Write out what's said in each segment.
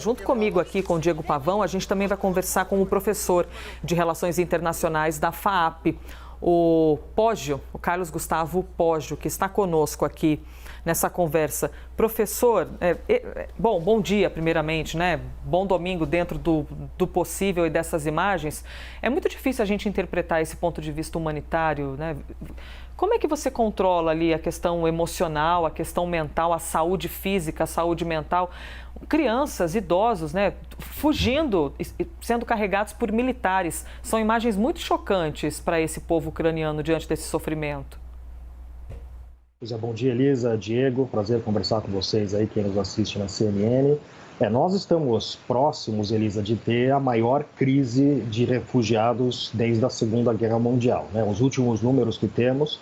Junto comigo aqui, com o Diego Pavão, a gente também vai conversar com o professor de Relações Internacionais da FAAP, o Poggio, o Carlos Gustavo Poggio, que está conosco aqui nessa conversa. Professor, bom dia primeiramente, né? Bom domingo dentro do possível e dessas imagens. É muito difícil a gente interpretar esse ponto de vista humanitário, né? Como é que você controla ali a questão emocional, a questão mental, a saúde física, a saúde mental? Crianças, idosos, né, fugindo, sendo carregados por militares. São imagens muito chocantes para esse povo ucraniano diante desse sofrimento. Bom dia, Elisa, Diego, prazer conversar com vocês aí, quem nos assiste na CNN. Nós estamos próximos, Elisa, de ter a maior crise de refugiados desde a Segunda Guerra Mundial, né? Os últimos números que temos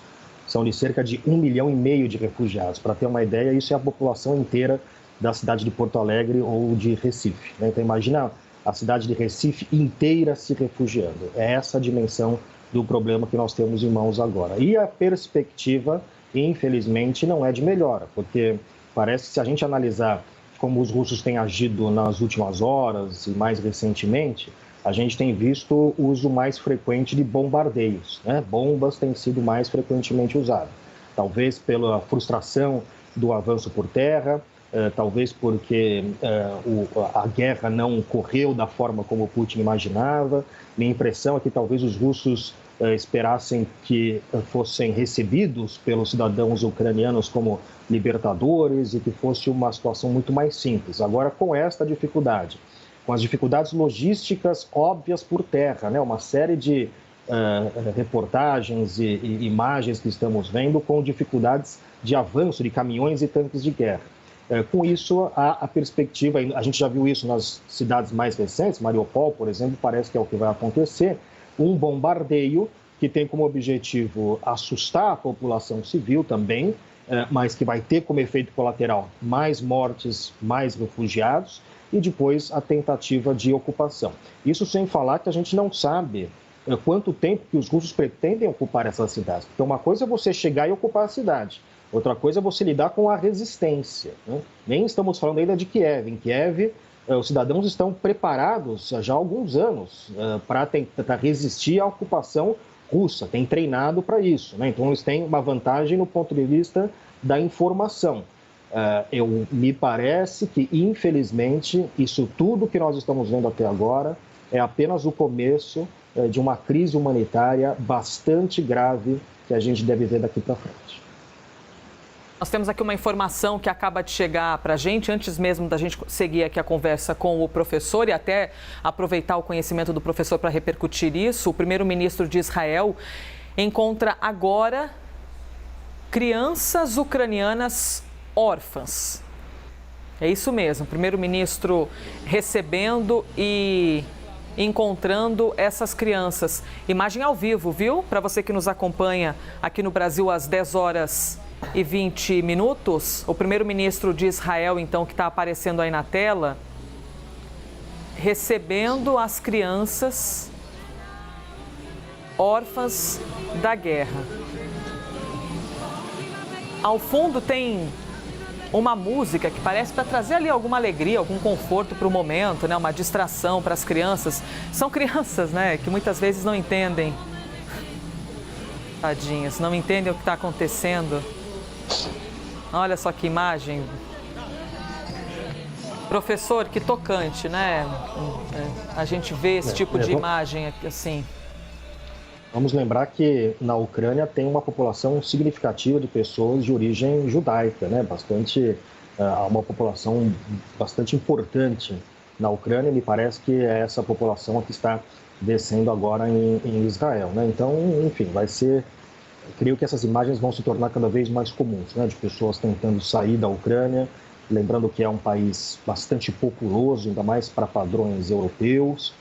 são de cerca de 1,5 milhão de refugiados. Para ter uma ideia, isso é a população inteira da cidade de Porto Alegre ou de Recife, né? Então imagina a cidade de Recife inteira se refugiando. É essa a dimensão do problema que nós temos em mãos agora. E a perspectiva, infelizmente, não é de melhora, porque parece que se a gente analisar como os russos têm agido nas últimas horas e mais recentemente, a gente tem visto o uso mais frequente de bombardeios, né? Bombas têm sido mais frequentemente usadas. Talvez pela frustração do avanço por terra, talvez porque a guerra não correu da forma como o Putin imaginava. Minha impressão é que talvez os russos esperassem que fossem recebidos pelos cidadãos ucranianos como libertadores e que fosse uma situação muito mais simples. Agora, com esta dificuldade, com as dificuldades logísticas óbvias por terra, né? Uma série de reportagens e imagens que estamos vendo com dificuldades de avanço de caminhões e tanques de guerra. Com isso, a perspectiva, a gente já viu isso nas cidades mais recentes, Mariupol, por exemplo, parece que é o que vai acontecer, um bombardeio que tem como objetivo assustar a população civil também, mas que vai ter como efeito colateral mais mortes, mais refugiados e depois a tentativa de ocupação. Isso sem falar que a gente não sabe quanto tempo que os russos pretendem ocupar essas cidades. Porque uma coisa é você chegar e ocupar a cidade, outra coisa é você lidar com a resistência, né? Nem estamos falando ainda de Kiev. Em Kiev, os cidadãos estão preparados já há alguns anos para resistir à ocupação russa, têm treinado para isso, né? Então eles têm uma vantagem no ponto de vista da informação. Me parece que, infelizmente, isso tudo que nós estamos vendo até agora é apenas o começo de uma crise humanitária bastante grave que a gente deve ver daqui para frente. Nós temos aqui uma informação que acaba de chegar para a gente, antes mesmo da gente seguir aqui a conversa com o professor e até aproveitar o conhecimento do professor para repercutir isso. O primeiro-ministro de Israel encontra agora crianças ucranianas órfãs. É isso mesmo, o primeiro-ministro recebendo e encontrando essas crianças. Imagem ao vivo, viu? Para você que nos acompanha aqui no Brasil às 10h20, o primeiro-ministro de Israel, então, que está aparecendo aí na tela, recebendo as crianças órfãs da guerra. Ao fundo tem uma música que parece para trazer ali alguma alegria, algum conforto para o momento, né? Uma distração para as crianças. São crianças, né, que muitas vezes não entendem. Tadinhas, não entendem o que está acontecendo. Olha só que imagem. Professor, que tocante, né? A gente vê esse tipo de imagem assim. Vamos lembrar que na Ucrânia tem uma população significativa de pessoas de origem judaica, né? Uma população bastante importante na Ucrânia. Me parece que é essa população que está descendo agora em Israel, né? Então, enfim, creio que essas imagens vão se tornar cada vez mais comuns, né? De pessoas tentando sair da Ucrânia, lembrando que é um país bastante populoso, ainda mais para padrões europeus.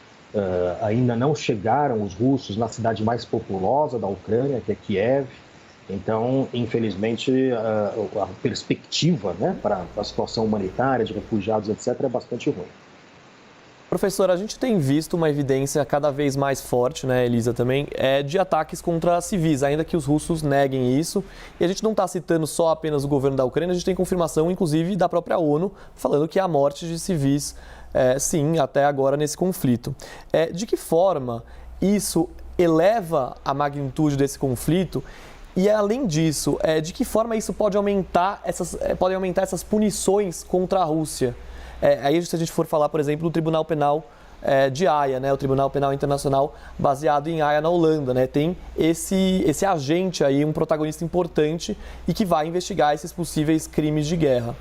Ainda não chegaram os russos na cidade mais populosa da Ucrânia, que é Kiev. Então, infelizmente, a perspectiva, né, para a situação humanitária, de refugiados, etc., é bastante ruim. Professor, a gente tem visto uma evidência cada vez mais forte, né, Elisa, também, de ataques contra civis, ainda que os russos neguem isso. E a gente não está citando só apenas o governo da Ucrânia, a gente tem confirmação, inclusive, da própria ONU, falando que há mortes de civis, sim, até agora nesse conflito. De que forma isso eleva a magnitude desse conflito? E, além disso, de que forma isso pode aumentar essas punições contra a Rússia? Aí, se a gente for falar, por exemplo, do Tribunal Penal de Haia, né, o Tribunal Penal Internacional baseado em Haia, na Holanda, né, tem esse agente aí, um protagonista importante e que vai investigar esses possíveis crimes de guerra.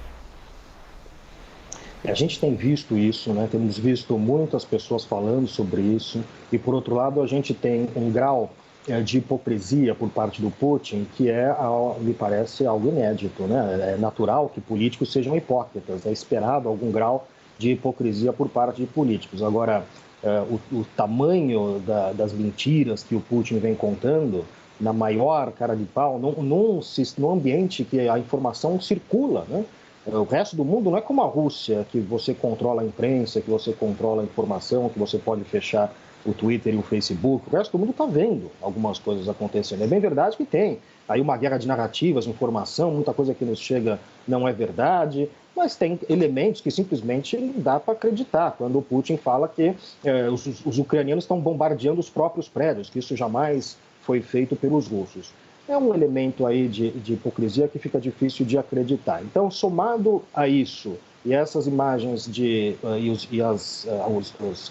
A gente tem visto isso, né, temos visto muitas pessoas falando sobre isso e, por outro lado, a gente tem um grau de hipocrisia por parte do Putin, que me parece algo inédito, né? É natural que políticos sejam hipócritas, é esperado algum grau de hipocrisia por parte de políticos. Agora, o tamanho das mentiras que o Putin vem contando, na maior cara de pau, num ambiente que a informação circula, né? O resto do mundo não é como a Rússia, que você controla a imprensa, que você controla a informação, que você pode fechar o Twitter e o Facebook. O resto do mundo está vendo algumas coisas acontecendo. É bem verdade que tem aí uma guerra de narrativas, de informação, muita coisa que nos chega não é verdade, mas tem elementos que simplesmente não dá para acreditar. Quando o Putin fala que os ucranianos estão bombardeando os próprios prédios, que isso jamais foi feito pelos russos. É um elemento aí de hipocrisia que fica difícil de acreditar. Então, somado a isso, e essas imagens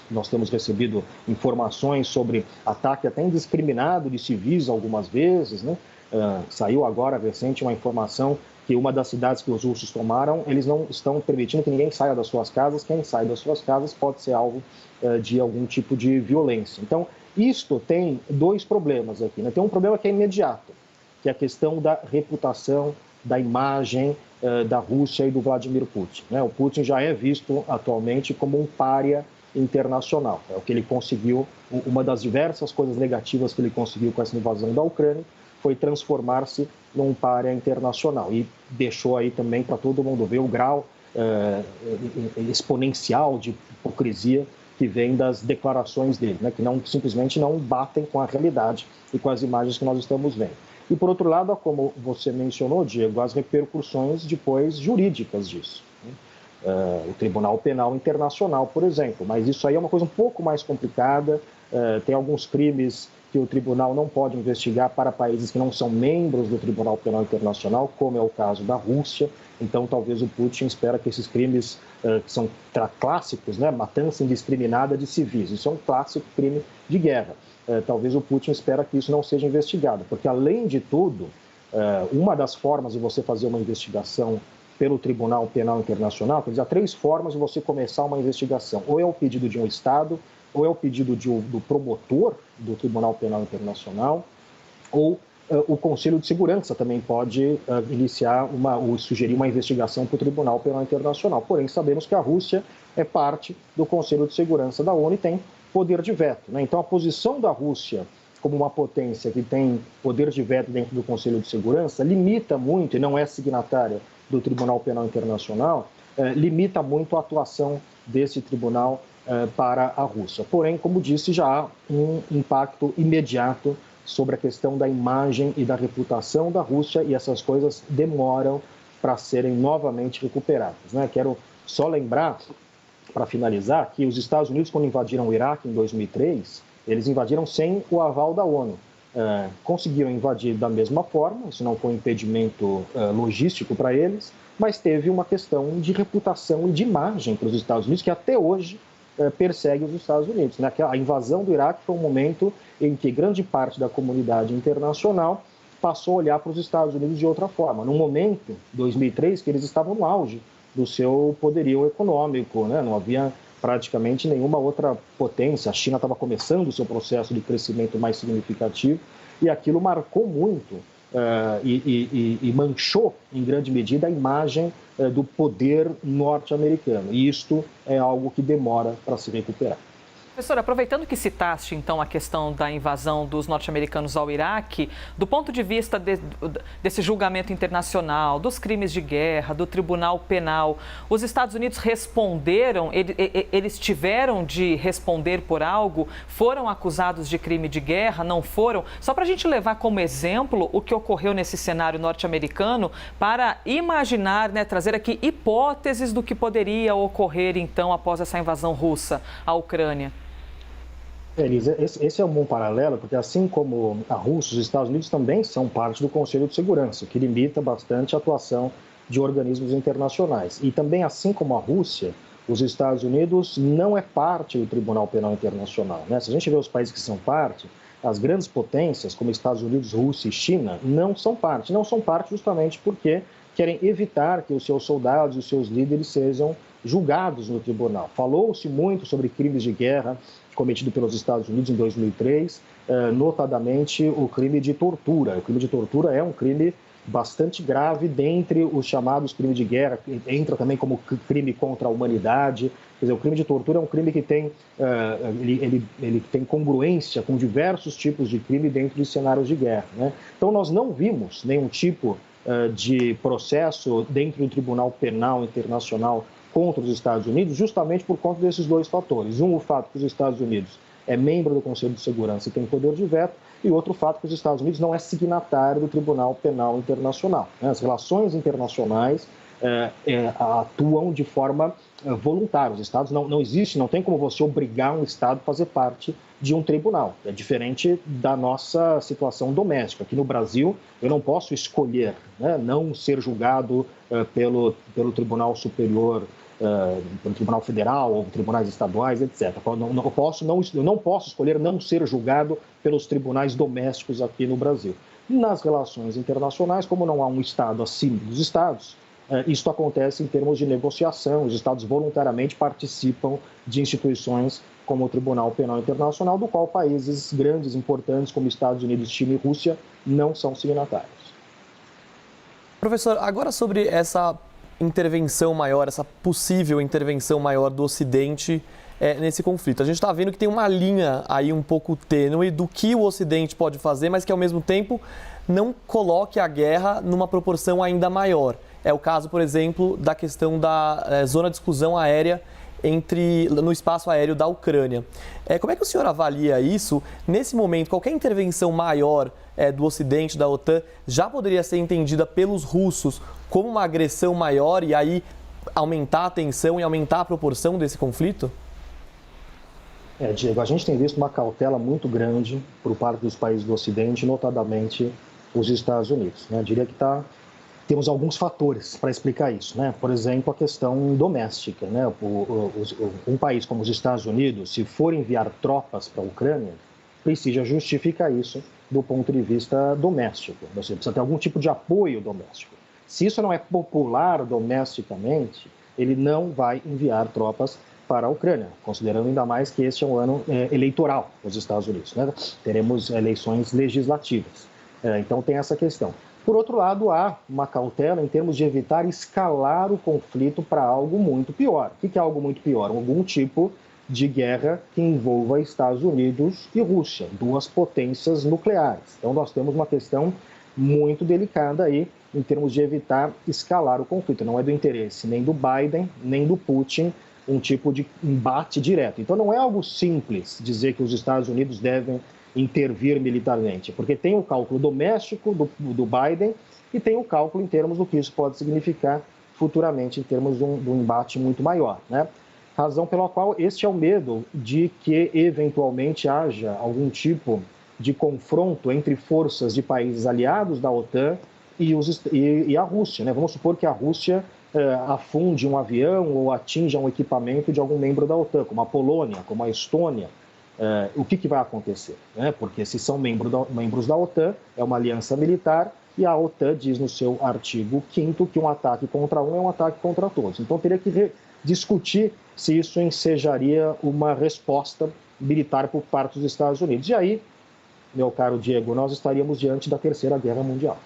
nós temos recebido informações sobre ataque até indiscriminado de civis algumas vezes, né? Saiu agora recente uma informação que uma das cidades que os russos tomaram, eles não estão permitindo que ninguém saia das suas casas. Quem sai das suas casas pode ser alvo de algum tipo de violência. Então, isto tem dois problemas aqui, né? Tem um problema que é imediato, que é a questão da reputação, da imagem da Rússia e do Vladimir Putin, né? O Putin já é visto atualmente como um pária internacional. É o que ele conseguiu, uma das diversas coisas negativas que ele conseguiu com essa invasão da Ucrânia foi transformar-se num pária internacional e deixou aí também para todo mundo ver o grau exponencial de hipocrisia que vem das declarações dele, né? Que simplesmente não batem com a realidade e com as imagens que nós estamos vendo. E, por outro lado, como você mencionou, Diego, as repercussões depois jurídicas disso. O Tribunal Penal Internacional, por exemplo. Mas isso aí é uma coisa um pouco mais complicada. Tem alguns crimes que o tribunal não pode investigar para países que não são membros do Tribunal Penal Internacional, como é o caso da Rússia. Então, talvez o Putin espera que esses crimes, que são clássicos, né, matança indiscriminada de civis, isso é um clássico crime de guerra. Talvez o Putin espera que isso não seja investigado, porque, além de tudo, uma das formas de você fazer uma investigação pelo Tribunal Penal Internacional, quer dizer, há três formas de você começar uma investigação. Ou é o pedido de um Estado, ou é o pedido do promotor do Tribunal Penal Internacional, ou o Conselho de Segurança também pode iniciar ou sugerir uma investigação para o Tribunal Penal Internacional. Porém, sabemos que a Rússia é parte do Conselho de Segurança da ONU e tem poder de veto, né? Então, a posição da Rússia como uma potência que tem poder de veto dentro do Conselho de Segurança limita muito, e não é signatária do Tribunal Penal Internacional, limita muito a atuação desse tribunal para a Rússia. Porém, como disse, já há um impacto imediato sobre a questão da imagem e da reputação da Rússia, e essas coisas demoram para serem novamente recuperadas, né? Quero só lembrar, para finalizar, que os Estados Unidos, quando invadiram o Iraque em 2003, eles invadiram sem o aval da ONU. Conseguiram invadir da mesma forma, isso não foi um impedimento logístico para eles, mas teve uma questão de reputação e de imagem para os Estados Unidos, que até hoje persegue os Estados Unidos, né? A invasão do Iraque foi um momento em que grande parte da comunidade internacional passou a olhar para os Estados Unidos de outra forma. Num momento, 2003, que eles estavam no auge do seu poderio econômico, né? Não havia praticamente nenhuma outra potência. A China estava começando o seu processo de crescimento mais significativo e aquilo marcou muito e manchou, em grande medida, a imagem do poder norte-americano. E isto é algo que demora para se recuperar. Professor, aproveitando que citaste, então, a questão da invasão dos norte-americanos ao Iraque, do ponto de vista desse julgamento internacional, dos crimes de guerra, do Tribunal Penal, os Estados Unidos responderam, eles tiveram de responder por algo? Foram acusados de crime de guerra? Não foram? Só para a gente levar como exemplo o que ocorreu nesse cenário norte-americano, para imaginar, né, trazer aqui hipóteses do que poderia ocorrer, então, após essa invasão russa à Ucrânia. Elisa, esse é um bom paralelo, porque assim como a Rússia, os Estados Unidos também são parte do Conselho de Segurança, que limita bastante a atuação de organismos internacionais. E também, assim como a Rússia, os Estados Unidos não é parte do Tribunal Penal Internacional, né? Se a gente vê os países que são parte, as grandes potências, como Estados Unidos, Rússia e China, não são parte. Não são parte justamente porque querem evitar que os seus soldados e os seus líderes sejam julgados no tribunal. Falou-se muito sobre crimes de guerra cometido pelos Estados Unidos em 2003, notadamente o crime de tortura. O crime de tortura é um crime bastante grave dentre os chamados crimes de guerra, entra também como crime contra a humanidade. Quer dizer, o crime de tortura é um crime que tem, ele tem congruência com diversos tipos de crime dentro de cenários de guerra, né? Então, nós não vimos nenhum tipo de processo dentro do Tribunal Penal Internacional contra os Estados Unidos, justamente por conta desses dois fatores. Um, o fato que os Estados Unidos é membro do Conselho de Segurança e tem poder de veto, e outro fato que os Estados Unidos não é signatário do Tribunal Penal Internacional. As relações internacionais atuam de forma voluntária. Os Estados não existe, não tem como você obrigar um Estado a fazer parte de um tribunal. É diferente da nossa situação doméstica. Aqui no Brasil, eu não posso escolher, né, não ser julgado pelo Tribunal Superior, pelo Tribunal Federal ou tribunais estaduais, etc. Eu não posso escolher não ser julgado pelos tribunais domésticos aqui no Brasil. Nas relações internacionais, como não há um Estado acima dos Estados, isso acontece em termos de negociação. Os Estados voluntariamente participam de instituições como o Tribunal Penal Internacional, do qual países grandes, importantes, como Estados Unidos, China e Rússia, não são signatários. Professor, agora sobre essa intervenção maior, essa possível intervenção maior do Ocidente nesse conflito. A gente está vendo que tem uma linha aí um pouco tênue do que o Ocidente pode fazer, mas que ao mesmo tempo não coloque a guerra numa proporção ainda maior. É o caso, por exemplo, da questão da zona de exclusão aérea no espaço aéreo da Ucrânia. Como é que o senhor avalia isso? Nesse momento, qualquer intervenção maior do Ocidente, da OTAN, já poderia ser entendida pelos russos como uma agressão maior e aí aumentar a tensão e aumentar a proporção desse conflito? Diego, a gente tem visto uma cautela muito grande por parte dos países do Ocidente, notadamente os Estados Unidos, né? Eu diria que temos alguns fatores para explicar isso, né? Por exemplo, a questão doméstica, né? Um país como os Estados Unidos, se for enviar tropas para a Ucrânia, precisa justificar isso do ponto de vista doméstico. Você precisa ter algum tipo de apoio doméstico. Se isso não é popular domesticamente, ele não vai enviar tropas para a Ucrânia, considerando ainda mais que este é um ano eleitoral nos Estados Unidos, né? Teremos eleições legislativas. Então tem essa questão. Por outro lado, há uma cautela em termos de evitar escalar o conflito para algo muito pior. O que é algo muito pior? Algum tipo de guerra que envolva Estados Unidos e Rússia, duas potências nucleares. Então nós temos uma questão muito delicada aí em termos de evitar escalar o conflito. Não é do interesse nem do Biden, nem do Putin um tipo de embate direto. Então não é algo simples dizer que os Estados Unidos devem intervir militarmente, porque tem o cálculo doméstico do Biden e tem o cálculo em termos do que isso pode significar futuramente em termos de um embate muito maior, né? Razão pela qual este é o medo de que eventualmente haja algum tipo de confronto entre forças de países aliados da OTAN e a Rússia, né? Vamos supor que a Rússia afunde um avião ou atinja um equipamento de algum membro da OTAN, como a Polônia, como a Estônia. O que vai acontecer? Né? Porque se são membros da OTAN, é uma aliança militar, e a OTAN diz no seu artigo 5º que um ataque contra um é um ataque contra todos. Então teria que discutir se isso ensejaria uma resposta militar por parte dos Estados Unidos. E aí, meu caro Diego, nós estaríamos diante da Terceira Guerra Mundial.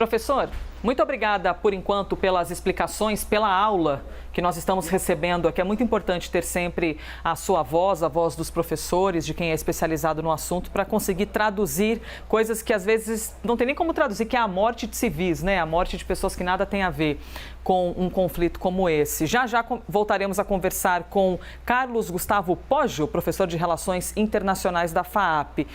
Professor, muito obrigada por enquanto pelas explicações, pela aula que nós estamos recebendo aqui. É muito importante ter sempre a sua voz, a voz dos professores, de quem é especializado no assunto, para conseguir traduzir coisas que às vezes não tem nem como traduzir, que é a morte de civis, né? A morte de pessoas que nada tem a ver com um conflito como esse. Já voltaremos a conversar com Carlos Gustavo Poggio, professor de Relações Internacionais da FAAP.